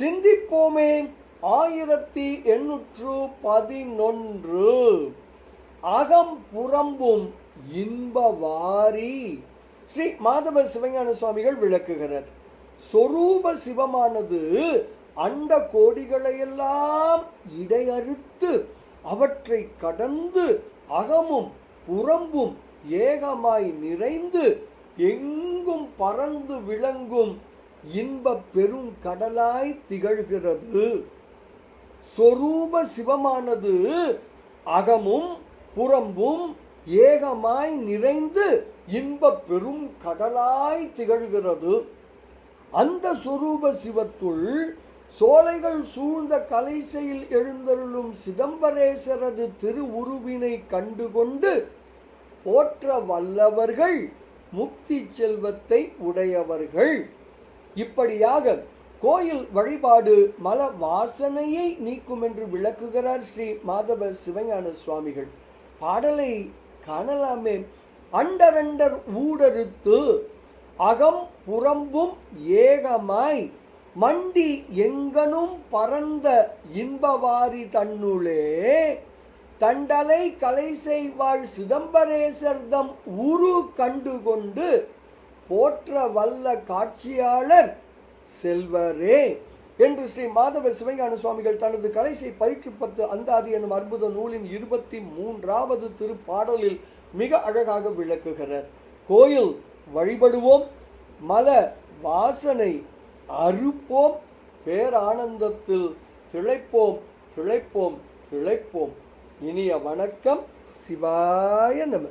சிந்திப்போமே. 1811 அகம் புறம்பும் இன்பவாரி. ஸ்ரீ மாதவ சிவஞான சுவாமிகள் விளக்குகிறார். சொரூப சிவமானது அண்ட கோடிகளையெல்லாம் இடையறுத்து அவற்றை கடந்து அகமும் புறம்பும் ஏகமாய் நிறைந்து எங்கும் பறந்து விளங்கும் இன்ப பெருங்கடலாய் திகழ்கிறது. சொரூப சிவமானது அகமும் புறம்பும் ஏகமாய் நிறைந்து இன்ப பெரும் கடலாய் திகழ்கிறது. அந்த சொரூப சிவத்துள் சோலைகள் சூழ்ந்த கலைசையில் எழுந்தருளும் சிதம்பரேசரது திருவுருவினை கண்டுகொண்டு போற்ற வல்லவர்கள் முக்தி செல்வத்தை உடையவர்கள். இப்படியாக கோயில் வழிபாடு மல வாசனையை நீக்கும் என்று விளக்குகிறார் ஸ்ரீ மாதவ சிவஞான சுவாமிகள். பாடலை காணலாமே. அண்டரண்டர் ஊடறுத்து அகம் புறம்பும் ஏகமாய் மண்டி எங்கனும் பரந்த இன்பவாரி தன்னுளே தண்டலை கலை செய்வாள் சிதம்பரேசர்தம் உரு கண்டுகொண்டு போற்ற வல்ல காட்சியாளர் செல்வரே என்று ஸ்ரீ மாதவ சிவஞான சுவாமிகள் தனது கலைசை 10 அந்தாதி எனும் அற்புத நூலின் 23வது திருப்பாடலில் மிக அழகாக விளக்குகிறார். கோயில் வழிபடுவோம், மல வாசனை அறுப்போம், பேரானந்தத்தில் திளைப்போம் திளைப்போம் திளைப்போம். இனிய வணக்கம். சிவாய நம.